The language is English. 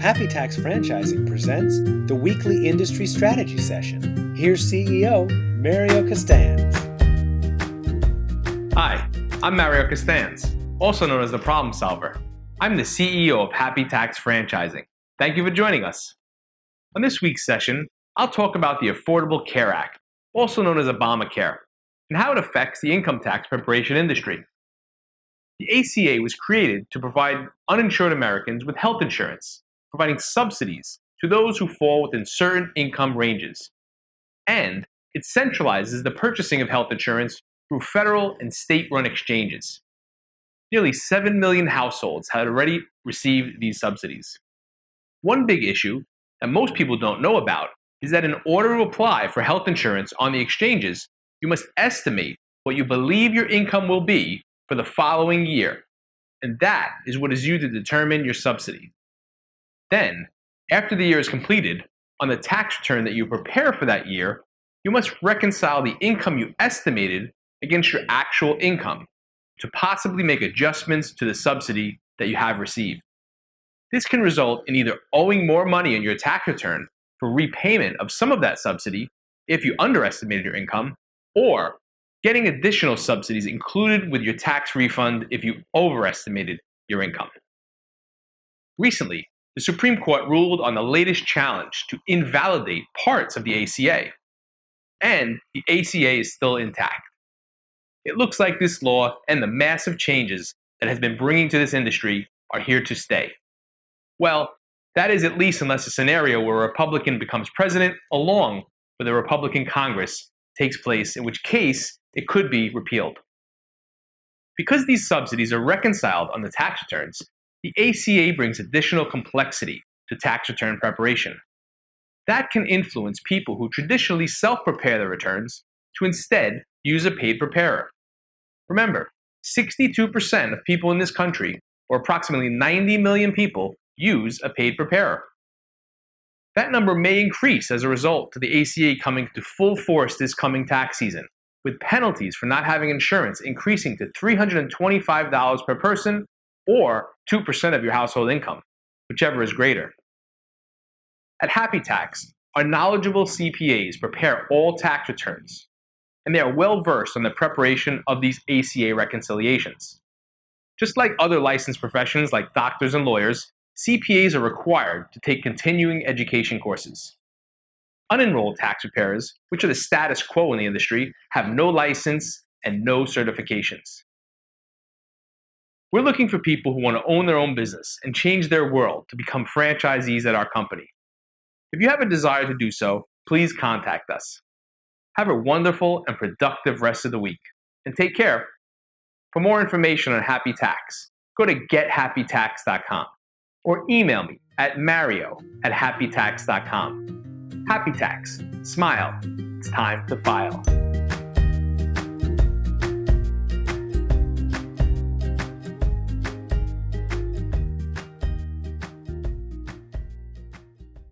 Happy Tax Franchising presents the weekly industry strategy session. Here's CEO Mario Costanz. Hi, I'm Mario Costanz, also known as the Problem Solver. I'm the CEO of Happy Tax Franchising. Thank you for joining us. On this week's session, I'll talk about the Affordable Care Act, also known as Obamacare, and how it affects the income tax preparation industry. The ACA was created to provide uninsured Americans with health insurance, providing subsidies to those who fall within certain income ranges. And it centralizes the purchasing of health insurance through federal and state-run exchanges. Nearly 7 million households had already received these subsidies. One big issue that most people don't know about is that in order to apply for health insurance on the exchanges, you must estimate what you believe your income will be for the following year, and that is what is used to determine your subsidy. Then, after the year is completed, on the tax return that you prepare for that year, you must reconcile the income you estimated against your actual income to possibly make adjustments to the subsidy that you have received. This can result in either owing more money on your tax return for repayment of some of that subsidy if you underestimated your income, or getting additional subsidies included with your tax refund if you overestimated your income. Recently, the Supreme Court ruled on the latest challenge to invalidate parts of the ACA, and the ACA is still intact. It looks like this law and the massive changes that has been bringing to this industry are here to stay. Well, that is at least unless a scenario where a Republican becomes president along with a Republican Congress takes place, in which case it could be repealed. Because these subsidies are reconciled on the tax returns, the ACA brings additional complexity to tax return preparation. That can influence people who traditionally self-prepare their returns to instead use a paid preparer. Remember, 62% of people in this country, or approximately 90 million people, use a paid preparer. That number may increase as a result of the ACA coming to full force this coming tax season, with penalties for not having insurance increasing to $325 per person or 2% of your household income, whichever is greater. At Happy Tax, our knowledgeable CPAs prepare all tax returns, and they are well versed on the preparation of these ACA reconciliations. Just like other licensed professions like doctors and lawyers, CPAs are required to take continuing education courses. Unenrolled tax preparers, which are the status quo in the industry, have no license and no certifications. We're looking for people who want to own their own business and change their world to become franchisees at our company. If you have a desire to do so, please contact us. Have a wonderful and productive rest of the week, and take care. For more information on Happy Tax, go to gethappytax.com or email me at mario@happytax.com. Happy Tax. Smile. It's time to file.